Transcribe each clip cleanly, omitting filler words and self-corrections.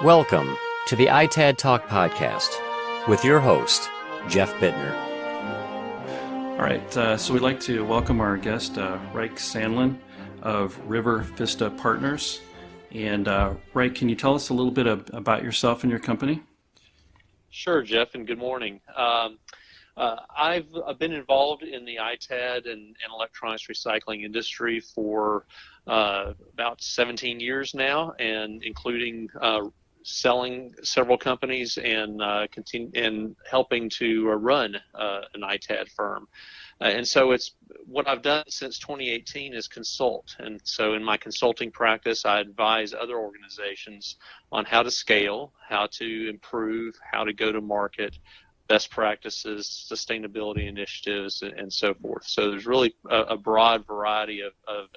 Welcome to the ITAD Talk podcast with your host, Jeff Bittner. All right, so we'd like to welcome our guest, RikE Sandlin of River Vista Partners. And RikE, can you tell us a little bit about yourself and your company? Sure, Jeff, and good morning. I've been involved in the ITAD and electronics recycling industry for about 17 years now, and including selling several companies and helping to run an ITAD firm. And so it's what I've done since 2018 is consult. And so in my consulting practice, I advise other organizations on how to scale, how to improve, how to go to market, best practices, sustainability initiatives, and so forth. So there's really a broad variety of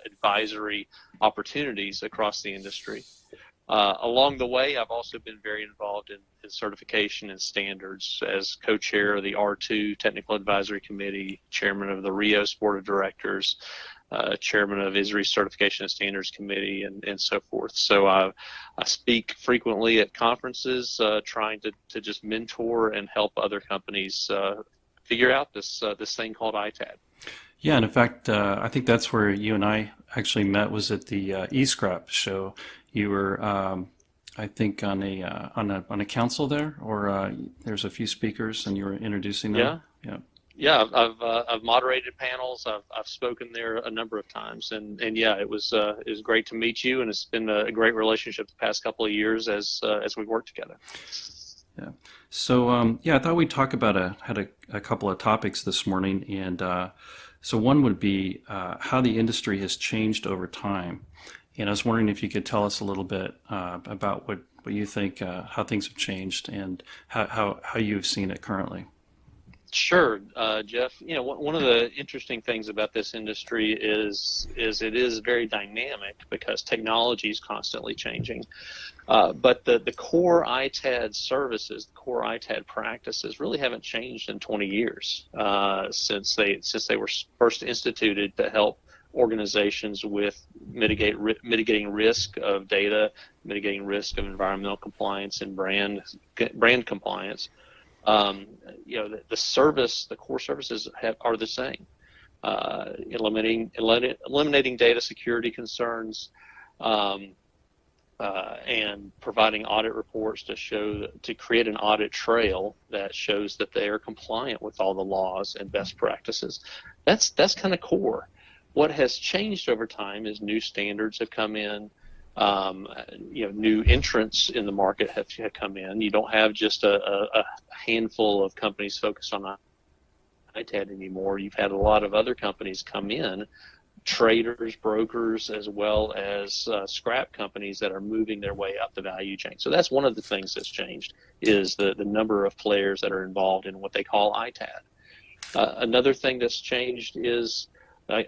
advisory opportunities across the industry. Along the way, I've also been very involved in certification and standards as co-chair of the R2 Technical Advisory Committee, chairman of the RIOS Board of Directors, chairman of ISRI Certification and Standards Committee, and so forth. So I speak frequently at conferences, trying to just mentor and help other companies figure out this thing called ITAD. Yeah, and in fact, I think that's where you and I actually met, was at the eScrap show. You were, I think, on a council there, or there's a few speakers, and you were introducing them. Yeah, I've moderated panels. I've spoken there a number of times, and yeah, it was great to meet you, and it's been a great relationship the past couple of years as we work together. Yeah. So I thought we'd talk about had a couple of topics this morning, and so one would be how the industry has changed over time. And I was wondering if you could tell us a little bit about what you think, how things have changed, and how you've seen it currently. Sure, Jeff. You know, one of the interesting things about this industry is it is very dynamic because technology is constantly changing. But the core ITAD services, the core ITAD practices really haven't changed in 20 years since they were first instituted to help organizations with mitigating risk of data, mitigating risk of environmental compliance and brand compliance. The core services are the same. Eliminating data security concerns, and providing audit reports to create an audit trail that shows that they are compliant with all the laws and best practices. That's kind of core. What has changed over time is new standards have come in. New entrants in the market have come in. You don't have just a handful of companies focused on ITAD anymore. You've had a lot of other companies come in, traders, brokers, as well as scrap companies that are moving their way up the value chain. So that's one of the things that's changed, is the number of players that are involved in what they call ITAD. Another thing that's changed is,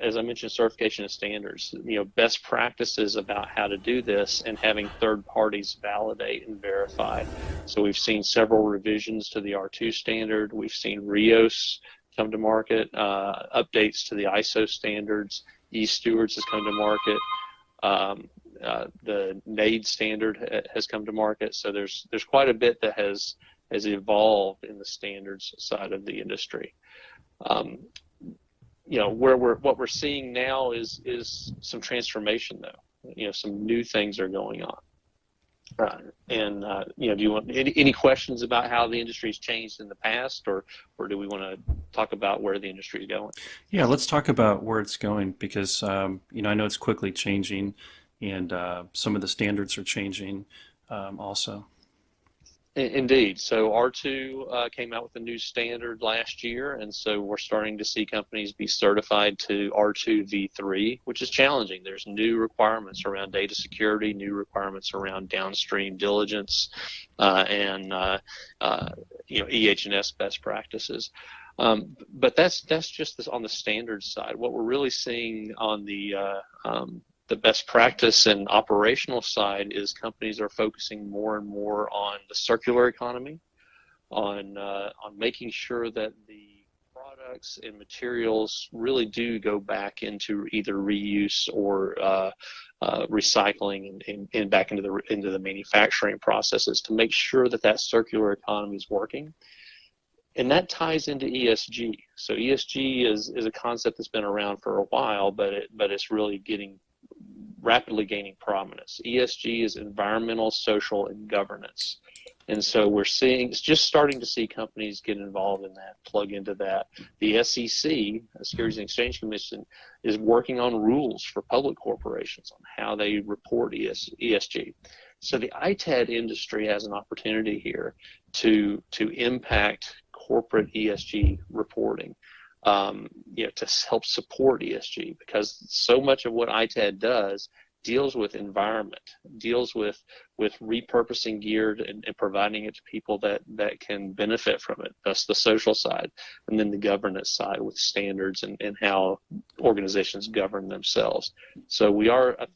as I mentioned, certification and standards, best practices about how to do this and having third parties validate and verify. So we've seen several revisions to the R2 standard. We've seen RIOS come to market, updates to the ISO standards. eStewards has come to market. The NAID standard has come to market. So there's quite a bit that has evolved in the standards side of the industry. What we're seeing now is some transformation, though. Some new things are going on. Do you want any questions about how the industry's changed in the past, or do we want to talk about where the industry is going? Yeah, let's talk about where it's going, because I know it's quickly changing, and some of the standards are changing also. Indeed. So R2 came out with a new standard last year, and so we're starting to see companies be certified to R2v3, which is challenging. There's new requirements around data security, new requirements around downstream diligence, and EH&S best practices. But that's just on the standards side. What we're really seeing on the best practice and operational side is companies are focusing more and more on the circular economy, on making sure that the products and materials really do go back into either reuse or recycling and back into the manufacturing processes to make sure that circular economy is working. And that ties into ESG. So ESG is a concept that's been around for a while, but it's really rapidly gaining prominence. ESG is environmental, social, and governance. And so we're just starting to see companies get involved in that, plug into that. The SEC, the Securities and Exchange Commission, is working on rules for public corporations on how they report ESG. So the ITAD industry has an opportunity here to impact corporate ESG reporting, to help support ESG, because so much of what ITAD does deals with environment, deals with repurposing gear and providing it to people that can benefit from it. That's the social side. And then the governance side with standards and how organizations govern themselves. So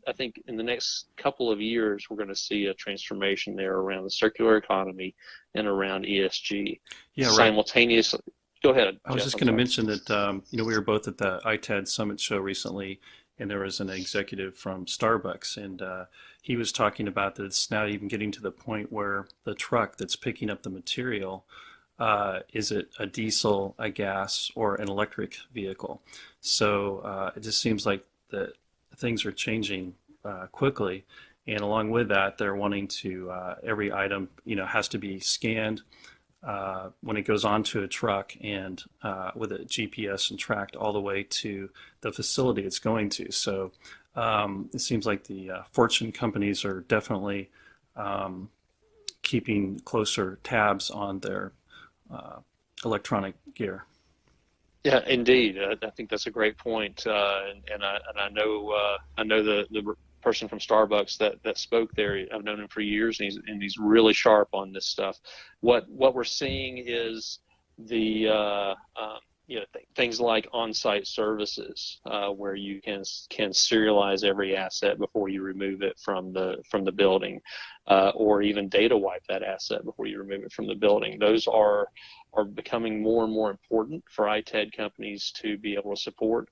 I think in the next couple of years, we're going to see a transformation there around the circular economy and around ESG. Yeah, right. Simultaneously. Go ahead. I was just going to mention that, we were both at the ITAD Summit show recently, and there was an executive from Starbucks, and he was talking about that it's now even getting to the point where the truck that's picking up the material, is it a diesel, a gas, or an electric vehicle? So it just seems like that things are changing quickly, and along with that, they're wanting to, every item, has to be scanned when it goes onto a truck and with a GPS and tracked all the way to the facility it's going to. So it seems like the Fortune companies are definitely keeping closer tabs on their electronic gear. Yeah, indeed. I think that's a great point. And I know the person from Starbucks that spoke there. I've known him for years, and he's really sharp on this stuff. What we're seeing is the things like on-site services, where you can serialize every asset before you remove it from the building, or even data wipe that asset before you remove it from the building. Those are becoming more and more important for ITAD companies to be able to support.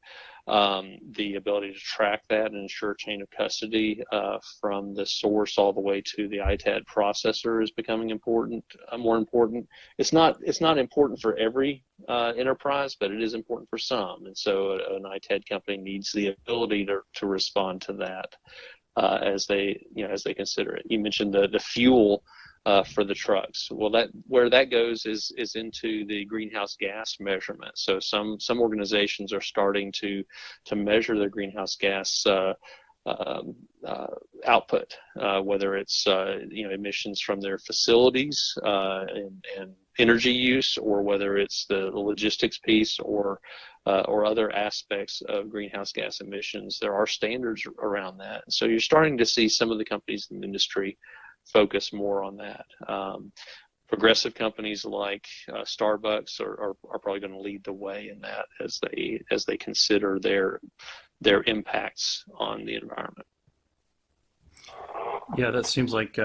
The ability to track that and ensure chain of custody from the source all the way to the ITAD processor is becoming more important. It's not important for every enterprise, but it is important for some. And so an ITAD company needs the ability to respond to that as they consider it. You mentioned the fuel for the trucks. Well, where that goes is into the greenhouse gas measurement. So some organizations are starting to measure their greenhouse gas output, whether it's emissions from their facilities and energy use, or whether it's the logistics piece or other aspects of greenhouse gas emissions. There are standards around that. So you're starting to see some of the companies in the industry focus more on that. Progressive companies like Starbucks are probably going to lead the way in that as they consider their impacts on the environment. Yeah, that seems like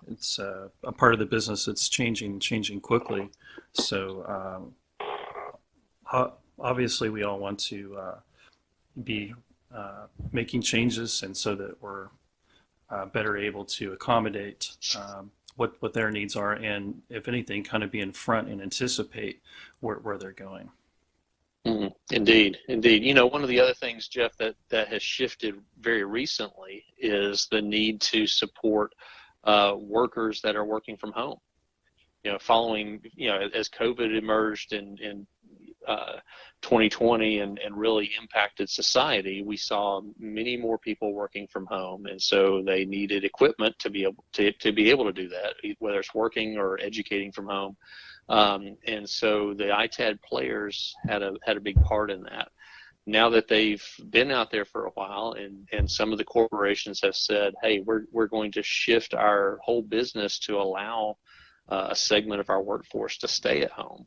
it's a part of the business that's changing quickly. So obviously we all want to be making changes, and so that we're better able to accommodate what their needs are, and if anything, kind of be in front and anticipate where they're going. Mm-hmm. Indeed. One of the other things, Jeff, that has shifted very recently is the need to support workers that are working from home. Following, as COVID emerged in 2020 and really impacted society, we saw many more people working from home, and so they needed equipment to be able to do that, whether it's working or educating from home. And so the ITAD players had a big part in that. Now that they've been out there for a while, and some of the corporations have said, hey, we're going to shift our whole business to allow a segment of our workforce to stay at home,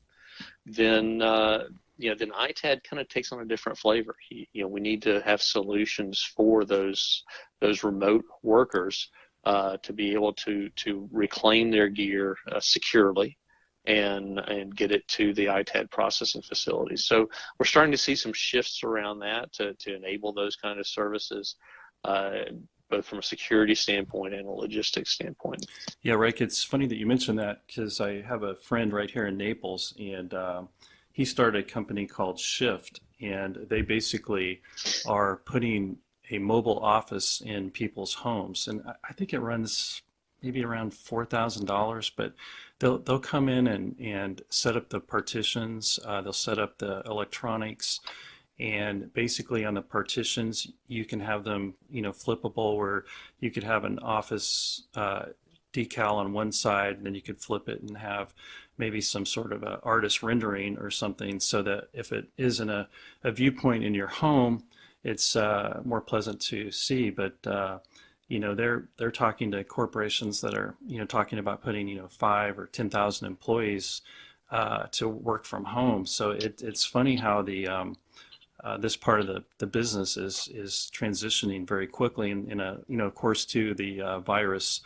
then ITAD kind of takes on a different flavor. We need to have solutions for those remote workers to be able to reclaim their gear securely, and get it to the ITAD processing facilities. So we're starting to see some shifts around that to enable those kind of services, both from a security standpoint and a logistics standpoint. Yeah, Rick, it's funny that you mentioned that because I have a friend right here in Naples, and he started a company called Shift, and they basically are putting a mobile office in people's homes. And I think it runs maybe around $4,000, but they'll come in and set up the partitions, they'll set up the electronics, and basically on the partitions you can have them, flippable, where you could have an office decal on one side, and then you could flip it and have maybe some sort of a artist rendering or something, so that if it isn't a viewpoint in your home, it's more pleasant to see. But they're talking to corporations that are talking about putting 5 or 10,000 employees to work from home. So it's funny how the this part of the business is transitioning very quickly, and of course too, the virus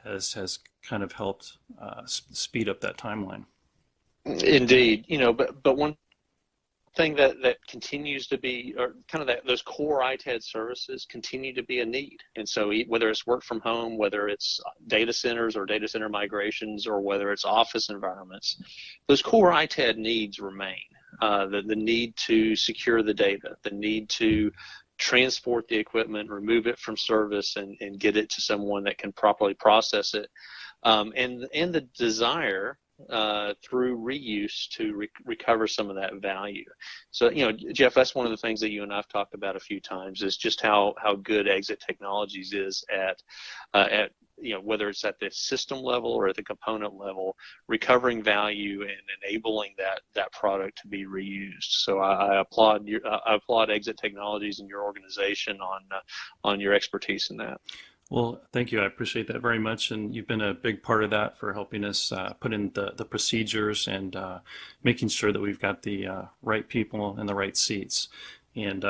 has kind of helped speed up that timeline. Indeed, but one thing that continues to be, or kind of those core ITAD services continue to be a need. And so whether it's work from home, whether it's data centers or data center migrations, or whether it's office environments, those core ITAD needs remain. The need to secure the data, the need to transport the equipment, remove it from service, and get it to someone that can properly process it, and the desire through reuse to recover some of that value. So, Jeff, that's one of the things that you and I've talked about a few times, is just how good Exit Technologies is at whether it's at the system level or at the component level, recovering value and enabling that product to be reused. So I applaud Exit Technologies and your organization on your expertise in that. Well, thank you. I appreciate that very much, and you've been a big part of that for helping us put in the procedures and making sure that we've got the right people in the right seats. And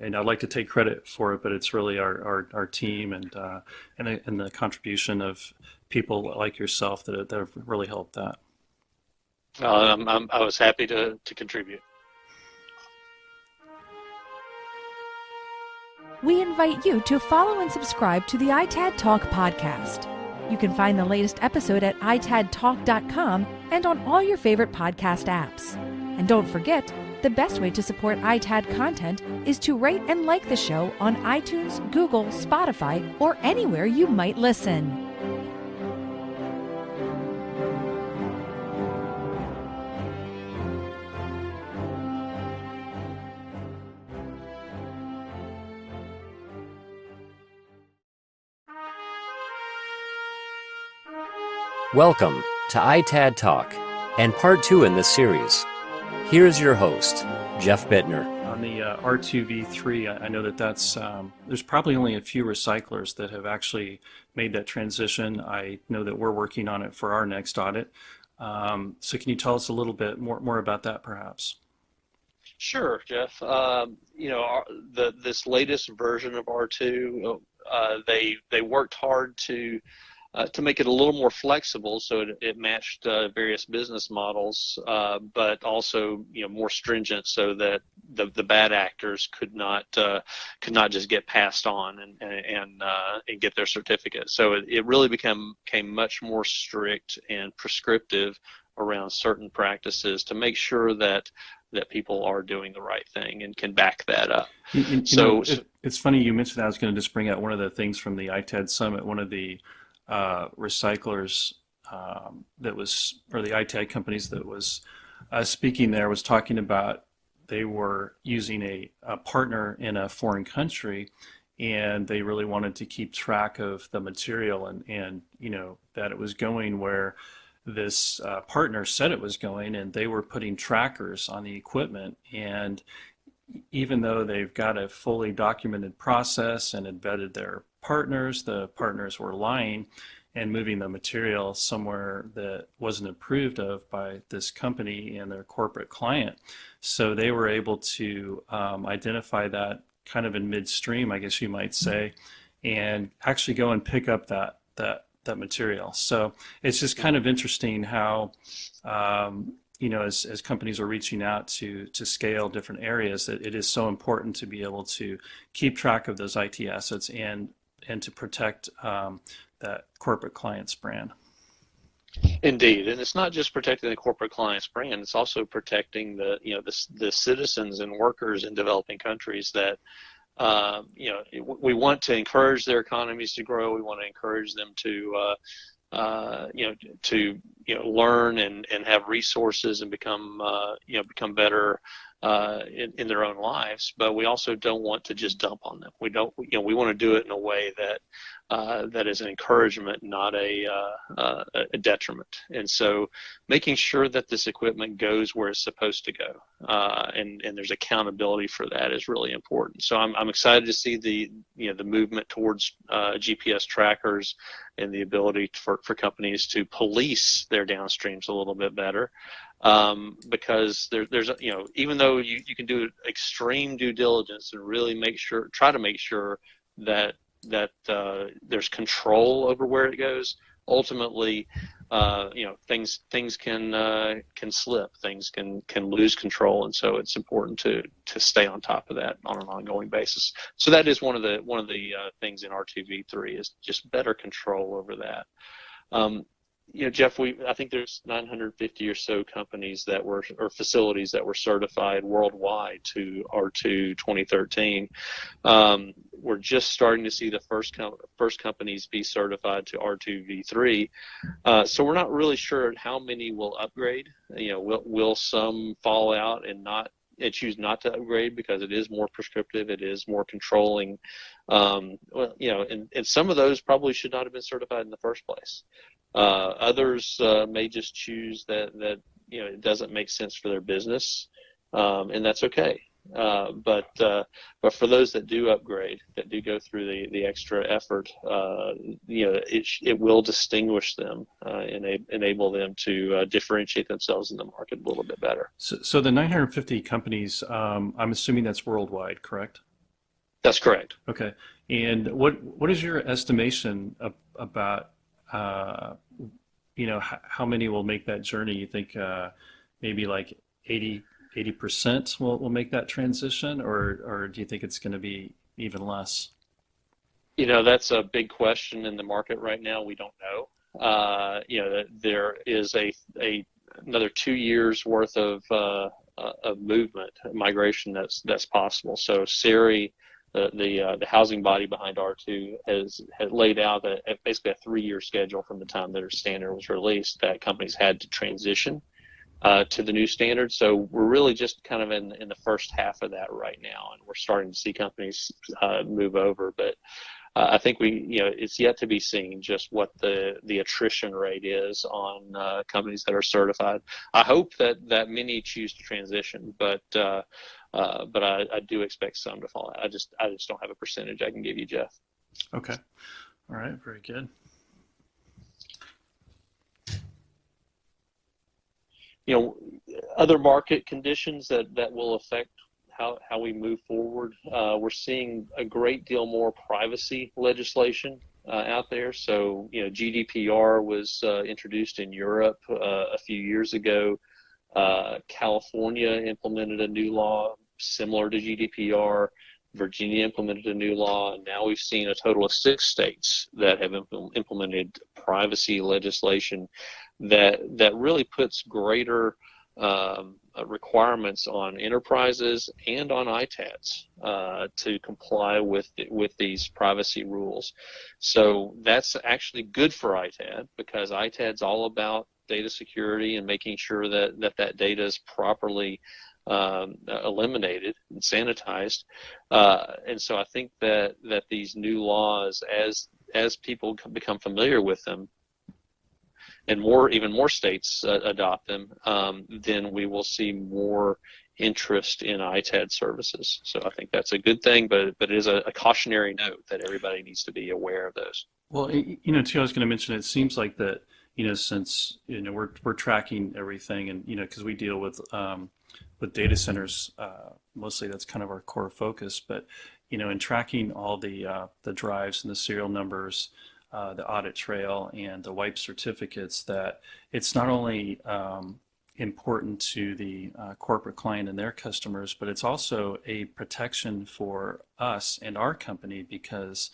and I'd like to take credit for it, but it's really our team and the contribution of people like yourself that have really helped that. I was happy to contribute. We invite you to follow and subscribe to the ITAD Talk podcast. You can find the latest episode at itadtalk.com and on all your favorite podcast apps. And don't forget, the best way to support ITAD content is to rate and like the show on iTunes, Google, Spotify, or anywhere you might listen. Welcome to ITAD Talk and part 2 in this series. Here's your host, Jeff Bittner. On the R2v3, I know that's there's probably only a few recyclers that have actually made that transition. I know that we're working on it for our next audit. So can you tell us a little bit more about that, perhaps? Sure, Jeff. This latest version of R2, they worked hard to make it a little more flexible, so it matched various business models, but also more stringent, so that the bad actors could not just get passed on and get their certificate. So it really became much more strict and prescriptive around certain practices to make sure that people are doing the right thing and can back that up. It's funny you mentioned that. I was going to just bring out one of the things from the ITAD Summit. One of the recyclers that was, or the ITAD companies that was speaking there, was talking about they were using a partner in a foreign country, and they really wanted to keep track of the material and that it was going where this partner said it was going, and they were putting trackers on the equipment. And even though they've got a fully documented process and had vetted their partners, the partners were lying and moving the material somewhere that wasn't approved of by this company and their corporate client. So they were able to identify that kind of in midstream, I guess you might say, and actually go and pick up that that material. So it's just kind of interesting how as companies are reaching out to scale different areas, that it is so important to be able to keep track of those IT assets and to protect that corporate client's brand. Indeed, and it's not just protecting the corporate client's brand; it's also protecting the citizens and workers in developing countries that we want to encourage their economies to grow. We want to encourage them to learn and have resources and become better in their own lives. But we also don't want to just dump on them. We want to do it in a way that is an encouragement, not a detriment. And so making sure that this equipment goes where it's supposed to go, and there's accountability for that is really important. So I'm excited to see the movement towards GPS trackers and the ability for companies to police their downstreams a little bit better. Because there's even though you can do extreme due diligence and really try to make sure that there's control over where it goes, ultimately things can slip, things can lose control, and so it's important to stay on top of that on an ongoing basis. So that is one of the things in R2v3 is just better control over that. Jeff, I think there's 950 or so companies or facilities that were certified worldwide to R2 2013. We're just starting to see the first companies be certified to R2v3. So we're not really sure how many will upgrade. Will some fall out and choose not to upgrade because it is more prescriptive, it is more controlling. And some of those probably should not have been certified in the first place. Others may just choose that it doesn't make sense for their business, and that's okay. But for those that do upgrade, that do go through the extra effort, it will distinguish them, enable them to differentiate themselves in the market a little bit better. So the 950 companies, I'm assuming that's worldwide, correct? That's correct. Okay. And what is your estimation about how many will make that journey? You think maybe like 80% will make that transition, or do you think it's going to be even less? That's a big question in the market right now. We don't know. There is another 2 years worth of movement, migration that's possible. So SERI, the housing body behind R2, has laid out basically a 3-year schedule from the time their standard was released that companies had to transition to the new standard. So we're really just kind of in the first half of that right now, and we're starting to see companies move over. But I think it's yet to be seen just what the attrition rate is on companies that are certified. I hope that many choose to transition, but I do expect some to fall out. I just don't have a percentage I can give you, Jeff. Okay. All right. Very good. Other market conditions that will affect how we move forward. We're seeing a great deal more privacy legislation out there. So, GDPR was introduced in Europe a few years ago. California implemented a new law similar to GDPR. Virginia implemented a new law, and now we've seen a total of 6 states that have implemented privacy legislation that really puts greater requirements on enterprises and on ITADs to comply with these privacy rules. So that's actually good for ITAD, because ITAD's all about data security and making sure that data is properly eliminated and sanitized. And so I think that these new laws, as people become familiar with them, and even more states adopt them, then we will see more interest in ITAD services. So I think that's a good thing, but it is a cautionary note that everybody needs to be aware of those. Well, too, I was going to mention, it seems like that, since we're tracking everything, and because we deal with data centers, mostly that's kind of our core focus. But in tracking all the drives and the serial numbers, the audit trail and the wipe certificates, that it's not only important to the corporate client and their customers, but it's also a protection for us and our company, because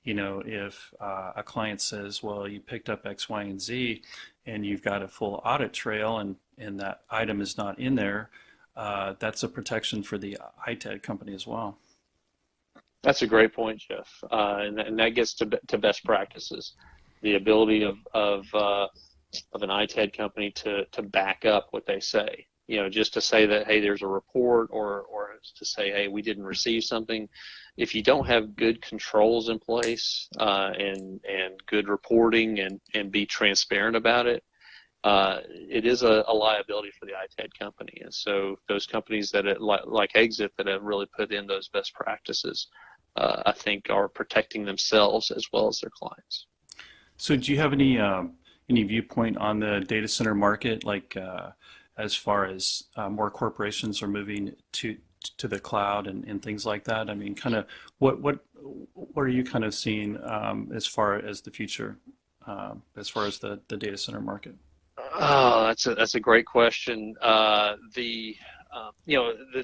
if a client says, well, you picked up X, Y, and Z, and you've got a full audit trail, and that item is not in there, that's a protection for the ITAD company as well. That's a great point, Jeff, and that gets to best practices, the ability of an ITAD company to back up what they say. Just to say that, hey, there's a report, or to say, hey, we didn't receive something. If you don't have good controls in place and good reporting and be transparent about it, it is a liability for the ITAD company. And so those companies that like Exit that have really put in those best practices, I think are protecting themselves as well as their clients. So do you have any viewpoint on the data center market, like as far as more corporations are moving to the cloud and things like that? I mean, kind of what are you kind of seeing as far as the future, as far as the data center market? Oh, that's a great question. The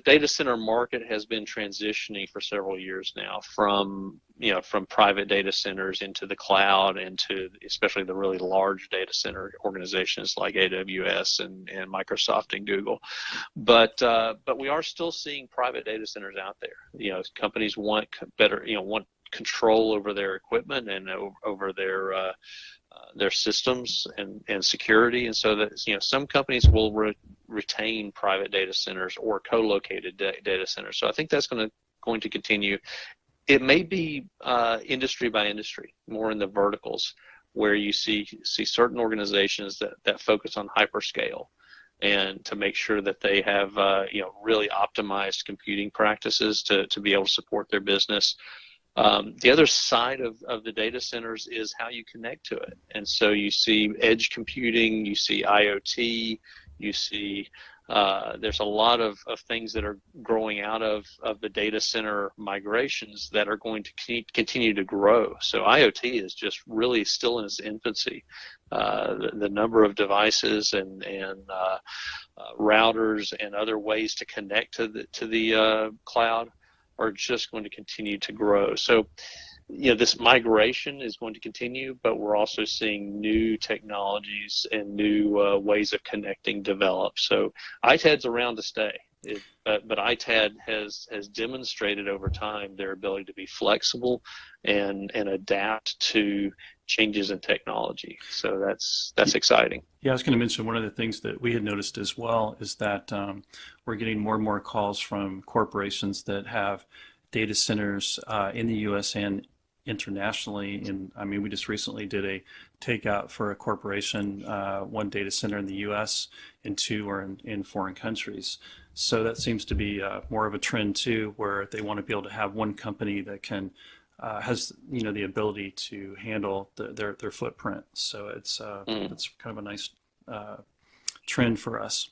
data center market has been transitioning for several years now from private data centers into the cloud, into especially the really large data center organizations like AWS and Microsoft and Google. But we are still seeing private data centers out there. Companies want want control over their equipment and over their systems and security, and so that some companies will retain private data centers or co-located data centers. So I think that's going to continue. It may be industry by industry, more in the verticals, where you see certain organizations that focus on hyperscale, and to make sure that they have really optimized computing practices to be able to support their business. The other side of the data centers is how you connect to it. And so you see edge computing, you see IoT, you see there's a lot of things that are growing out of the data center migrations that are going to continue to grow. So IoT is just really still in its infancy. The number of devices and routers and other ways to connect to the cloud are just going to continue to grow. So, this migration is going to continue, but we're also seeing new technologies and new ways of connecting develop. So ITAD's around to stay, but ITAD has demonstrated over time their ability to be flexible and adapt to changes in technology. So that's exciting. Yeah, I was going to mention one of the things that we had noticed as well is that we're getting more and more calls from corporations that have data centers in the U.S. and internationally. And I mean, we just recently did a takeout for a corporation, one data center in the U.S. and two are in foreign countries. So that seems to be more of a trend too, where they want to be able to have one company that can has the ability to handle their footprint. So it's kind of a nice trend for us.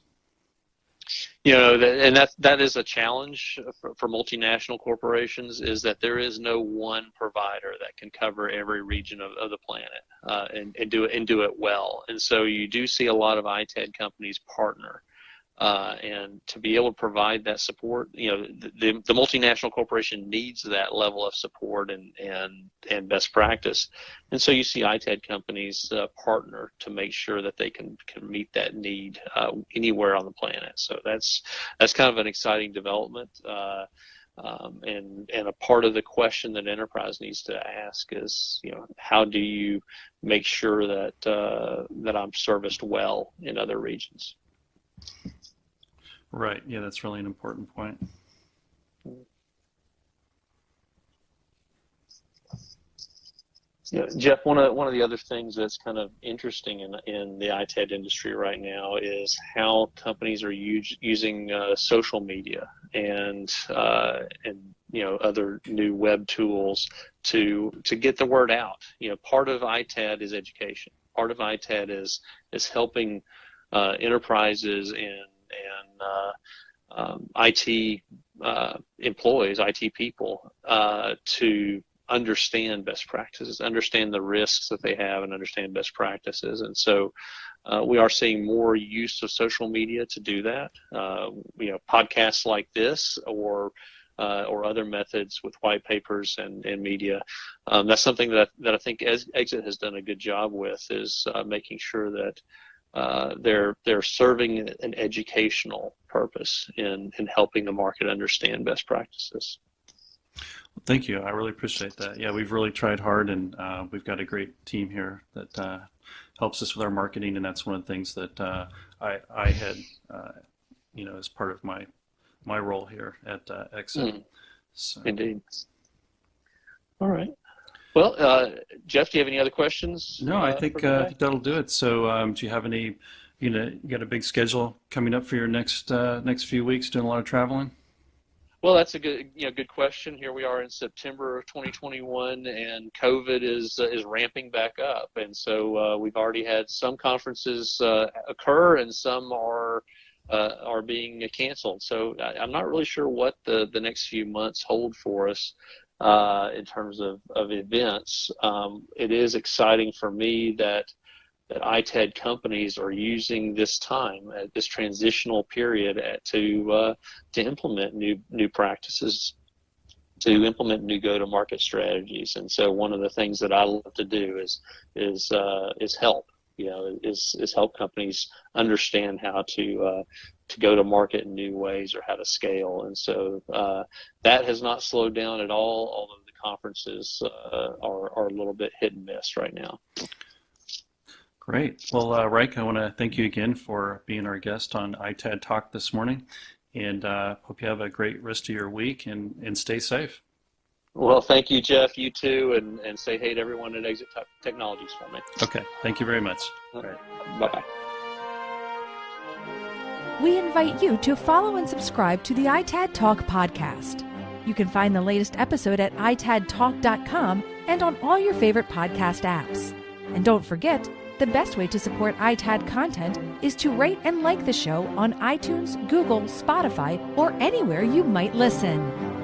And that is a challenge for multinational corporations, is that there is no one provider that can cover every region of the planet and do it well. And so you do see a lot of ITAD companies partner. And to be able to provide that support, the multinational corporation needs that level of support and best practice. And so you see ITAD companies partner to make sure that they can meet that need anywhere on the planet. So that's kind of an exciting development. And a part of the question that enterprise needs to ask is, how do you make sure that I'm serviced well in other regions? Right. Yeah, that's really an important point. Jeff, one of the other things that's kind of interesting in the ITAD industry right now is how companies are using social media and other new web tools to get the word out. Part of ITAD is education. Part of ITAD is helping enterprises and IT employees, IT people, to understand best practices, understand the risks that they have, and understand best practices. And so we are seeing more use of social media to do that. Podcasts like this or other methods with white papers and media. That's something that I think Exit has done a good job with, is making sure that they're serving an educational purpose in helping the market understand best practices. Thank you. I really appreciate that. Yeah, we've really tried hard, and we've got a great team here that helps us with our marketing, and that's one of the things that I had, as part of my role here at Exit. So. Indeed. All right. Well, Jeff, do you have any other questions? No, I think that'll do it. So, do you have any? You got a big schedule coming up for your next few weeks? Doing a lot of traveling? Well, that's a good question. Here we are in September of 2021, and COVID is ramping back up, and so we've already had some conferences occur, and some are being canceled. So I'm not really sure what the next few months hold for us in terms of events. It is exciting for me that ITAD companies are using this time, this transitional period, to implement new practices, to implement new go-to-market strategies. And so one of the things that I love to do is help. Is help companies understand how to go to market in new ways, or how to scale. And so that has not slowed down at all, although the conferences are a little bit hit and miss right now. Great. Well, RikE, I want to thank you again for being our guest on ITAD Talk this morning, and hope you have a great rest of your week, and stay safe. Well, thank you, Jeff. You too, and say hey to everyone at Exit Technologies for me. Okay. Thank you very much. All right. Bye-bye. We invite you to follow and subscribe to the ITAD Talk podcast. You can find the latest episode at itadtalk.com and on all your favorite podcast apps. And don't forget, the best way to support ITAD content is to rate and like the show on iTunes, Google, Spotify, or anywhere you might listen.